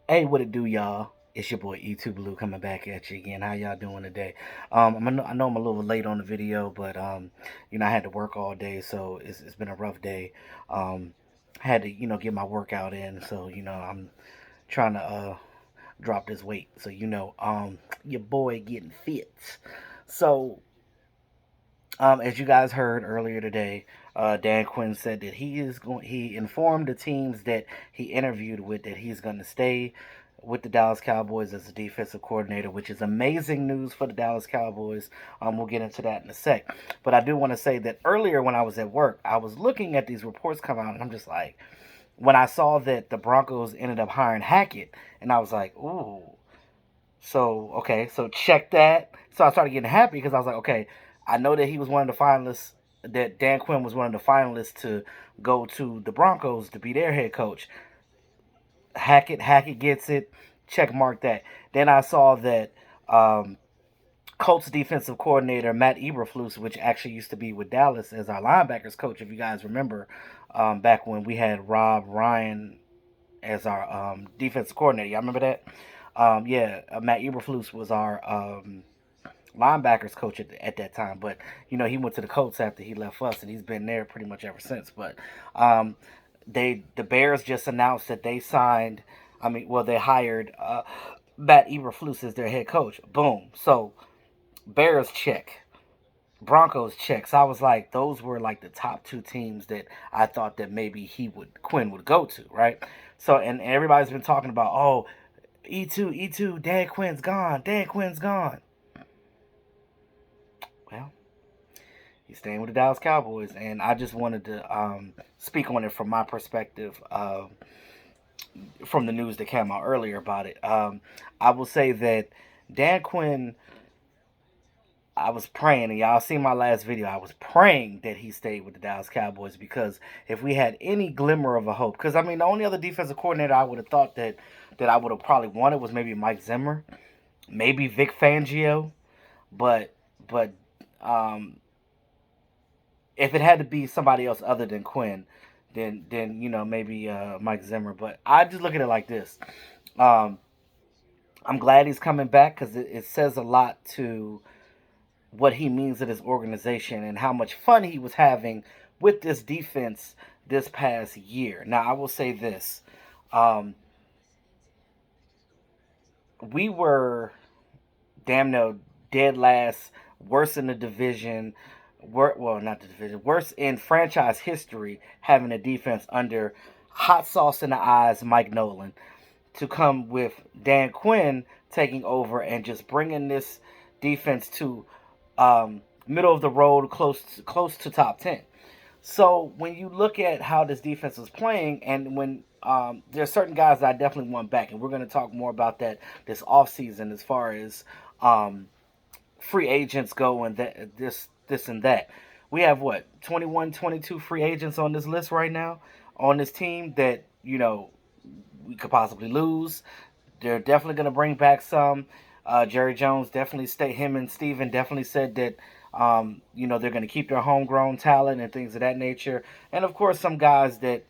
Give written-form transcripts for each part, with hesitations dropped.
Hey, what it do, y'all? It's your boy E2 Blue coming back at you again. How y'all doing today? I know I'm a little late on the video, but I had to work all day, so it's been a rough day. Had to get my workout in, so I'm trying to drop this weight. So your boy getting fit. So as you guys heard earlier today, Dan Quinn said that he informed the teams that he interviewed with that he's going to stay with the Dallas Cowboys as a defensive coordinator, which is amazing news for the Dallas Cowboys. We'll get into that in a sec. But I do want to say that earlier when I was at work, I was looking at these reports come out, and I'm just like, when I saw that the Broncos ended up hiring Hackett, and I was like, ooh. So, okay, so check that. So I started getting happy because I was like, okay, I know that he was one of the finalists, that Dan Quinn was one of the finalists to go to the Broncos to be their head coach. Hackett gets it. Check mark that. Then I saw that Colts defensive coordinator Matt Eberflus, which actually used to be with Dallas as our linebackers coach, if you guys remember, back when we had Rob Ryan as our defensive coordinator. Y'all remember that? Matt Eberflus was our linebackers coach at that time, but he went to the Colts after he left us, and he's been there pretty much ever since. But um, the Bears just announced that they signed. They hired Matt Eberflus as their head coach. Boom. So Bears check. Broncos checks. I was like, those were like the top two teams that I thought that maybe Quinn would go to, right? So and everybody's been talking about, oh, E2, Dan Quinn's gone, Dan Quinn's gone. Well, he's staying with the Dallas Cowboys, and I just wanted to speak on it from my perspective, from the news that came out earlier about it. I will say that Dan Quinn, I was praying, and y'all seen my last video. I was praying that he stayed with the Dallas Cowboys because if we had any glimmer of a hope, because the only other defensive coordinator I would have thought that I would have probably wanted was maybe Mike Zimmer, maybe Vic Fangio, but but um, if it had to be somebody else other than Quinn, then maybe Mike Zimmer. But I just look at it like this. Um, I'm glad he's coming back because it says a lot to what he means to this organization and how much fun he was having with this defense this past year. Now, I will say this. Um, we were damn near dead last, worse in the division, well, not the division, worse in franchise history, having a defense under hot sauce in the eyes Mike Nolan to come with Dan Quinn taking over and just bringing this defense to middle of the road, close to top 10. So when you look at how this defense is playing, and when there's certain guys that I definitely want back, and we're going to talk more about that this offseason as far as um, free agents go and this and that. We have what 21, 22 free agents on this list right now on this team that we could possibly lose. They're definitely going to bring back some. Jerry Jones definitely him and Steven definitely said that they're going to keep their homegrown talent and things of that nature. And of course, some guys that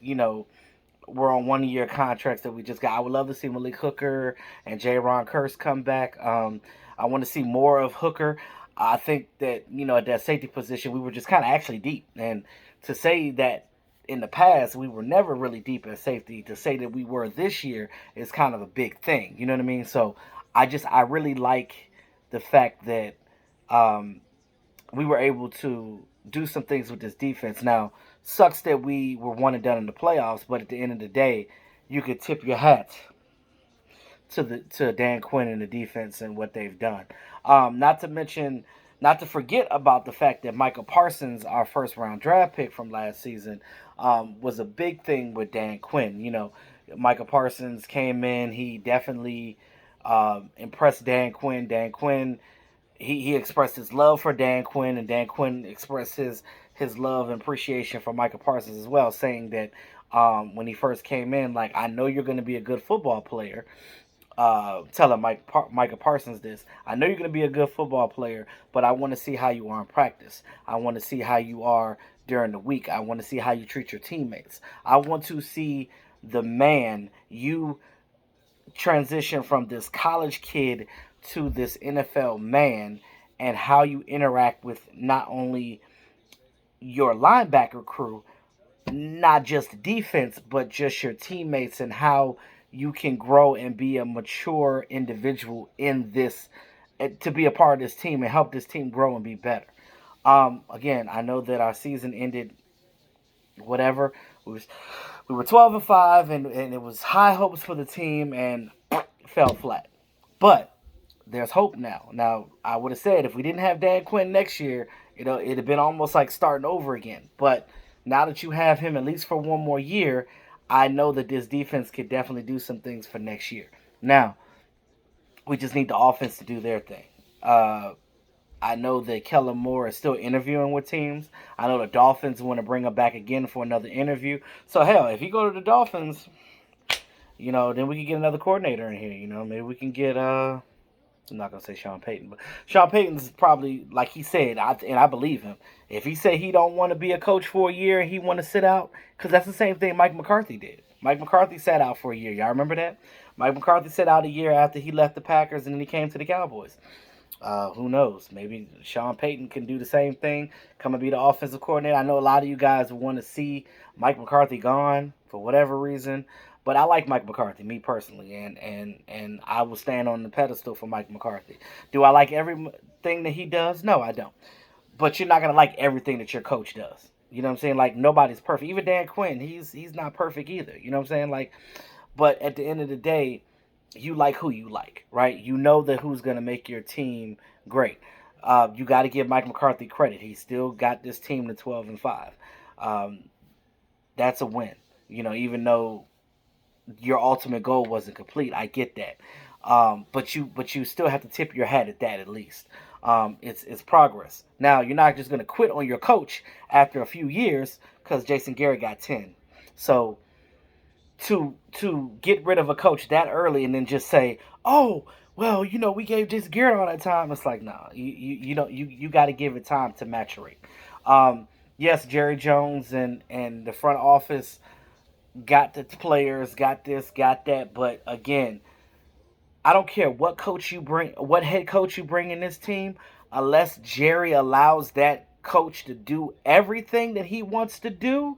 were on 1 year contracts that we just got. I would love to see Malik Hooker and J. Ron Curse come back. I want to see more of Hooker. I think that at that safety position we were just kind of actually deep, and to say that in the past we were never really deep at safety, to say that we were this year is kind of a big thing. You know what I mean? So I really like the fact that um, we were able to do some things with this defense. Now, sucks that we were one and done in the playoffs, but at the end of the day, you could tip your hat to Dan Quinn and the defense and what they've done. Not to mention, not to forget about the fact that Micah Parsons, our first round draft pick from last season, was a big thing with Dan Quinn. Micah Parsons came in. He definitely impressed Dan Quinn. Dan Quinn he expressed his love for Dan Quinn, and Dan Quinn expressed his love and appreciation for Micah Parsons as well, saying that when he first came in, like, I know you're going to be a good football player. Telling Micah Parsons this. I know you're going to be a good football player, but I want to see how you are in practice. I want to see how you are during the week. I want to see how you treat your teammates. I want to see the man you transition from this college kid to this NFL man, and how you interact with not only your linebacker crew, not just defense, but just your teammates, and how you can grow and be a mature individual in this, to be a part of this team and help this team grow and be better. Again, I know that our season ended whatever. We were 12-5, and it was high hopes for the team, and fell flat. But there's hope now. Now, I would have said if we didn't have Dan Quinn next year, it'd have been almost like starting over again. But now that you have him at least for one more year, I know that this defense could definitely do some things for next year. Now, we just need the offense to do their thing. I know that Kellen Moore is still interviewing with teams. I know the Dolphins want to bring him back again for another interview. So, hell, if you go to the Dolphins, then we can get another coordinator in here. Maybe we can get, I'm not going to say Sean Payton, but Sean Payton's probably, like he said, and I believe him. If he said he don't want to be a coach for a year and he want to sit out, because that's the same thing Mike McCarthy did. Mike McCarthy sat out for a year. Y'all remember that? Mike McCarthy sat out a year after he left the Packers, and then he came to the Cowboys. Who knows? Maybe Sean Payton can do the same thing, come and be the offensive coordinator. I know a lot of you guys want to see Mike McCarthy gone for whatever reason, but I like Mike McCarthy, me personally, and I will stand on the pedestal for Mike McCarthy. Do I like everything that he does? No, I don't. But you're not going to like everything that your coach does. You know what I'm saying? Like, nobody's perfect. Even Dan Quinn, he's not perfect either. You know what I'm saying? Like, but at the end of the day, you like who you like, right? You know that who's going to make your team great. You got to give Mike McCarthy credit. He still got this team to 12-5. That's a win. Even though your ultimate goal wasn't complete, I get that. But you still have to tip your hat at that at least. It's progress. Now, you're not just going to quit on your coach after a few years because Jason Garrett got 10. So to get rid of a coach that early and then just say, oh, well, we gave Jason Garrett all that time. It's like, no, you got to give it time to maturate. Yes, Jerry Jones and the front office got the players, got this, got that. But again, I don't care what head coach you bring in this team, unless Jerry allows that coach to do everything that he wants to do.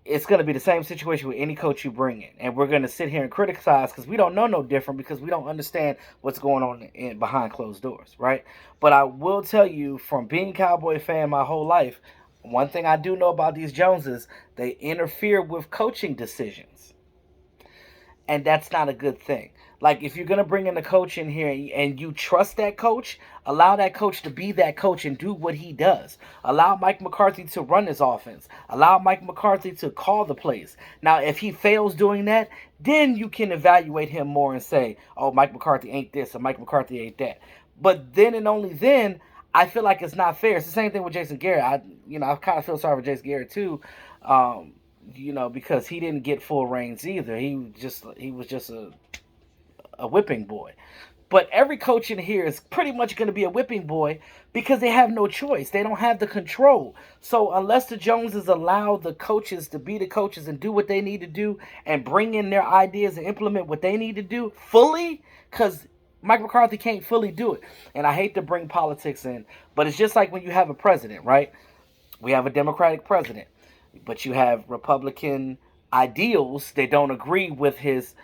It's going to be the same situation with any coach you bring in. And we're going to sit here and criticize because we don't know no different, because we don't understand what's going on behind closed doors, right? But I will tell you, from being a Cowboy fan my whole life, one thing I do know about these Joneses, they interfere with coaching decisions. And that's not a good thing. Like, if you're going to bring in a coach in here and you trust that coach, allow that coach to be that coach and do what he does. Allow Mike McCarthy to run his offense. Allow Mike McCarthy to call the plays. Now, if he fails doing that, then you can evaluate him more and say, oh, Mike McCarthy ain't this or Mike McCarthy ain't that. But then and only then, I feel like it's not fair. It's the same thing with Jason Garrett. I kind of feel sorry for Jason Garrett too. Because he didn't get full reins either. He was just a whipping boy. But every coach in here is pretty much going to be a whipping boy because they have no choice. They don't have the control. So unless the Joneses allow the coaches to be the coaches and do what they need to do and bring in their ideas and implement what they need to do fully, because Mike McCarthy can't fully do it. And I hate to bring politics in, but it's just like when you have a president, right? We have a Democratic president, but you have Republican ideals that don't agree with his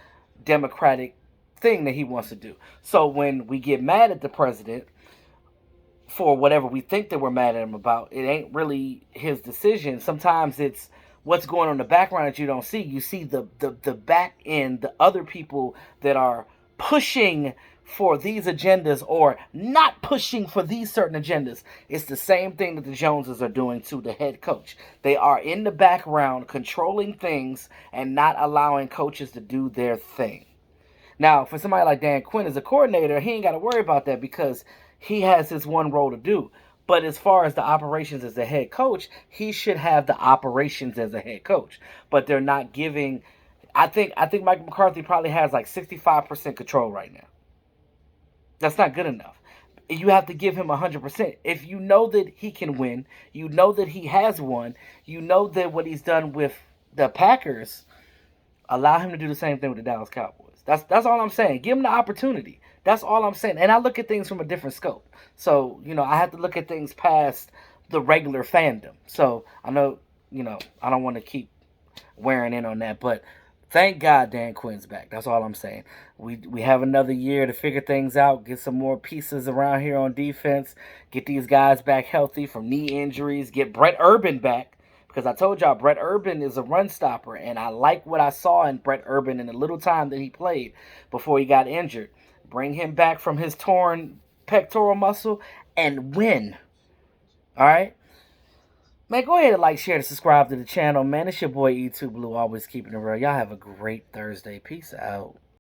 Democratic thing that he wants to do. So when we get mad at the president for whatever we think that we're mad at him about, it ain't really his decision. Sometimes it's what's going on in the background that you don't see. You see the back end, the other people that are pushing for these agendas or not pushing for these certain agendas. It's the same thing that the Joneses are doing to the head coach. They are in the background controlling things and not allowing coaches to do their thing. Now, for somebody like Dan Quinn as a coordinator, he ain't got to worry about that because he has his one role to do. But as far as the operations as a head coach, he should have the operations as a head coach. But they're not giving. I think Mike McCarthy probably has like 65% control right now. That's not good enough. You have to give him 100%. If you know that he can win, you know that he has won, you know that what he's done with the Packers, Allow him to do the same thing with the Dallas Cowboys. That's all I'm saying. Give him the opportunity. That's all I'm saying. And I look at things from a different scope. So, I have to look at things past the regular fandom. So I know, I don't want to keep wearing in on that, but thank God Dan Quinn's back. That's all I'm saying. We have another year to figure things out, get some more pieces around here on defense, get these guys back healthy from knee injuries, get Brett Urban back. Because I told y'all Brett Urban is a run stopper, and I like what I saw in Brett Urban in the little time that he played before he got injured. Bring him back from his torn pectoral muscle and win. All right? Man, go ahead and like, share, and subscribe to the channel, man. It's your boy E2 Blue, always keeping it real. Y'all have a great Thursday. Peace out.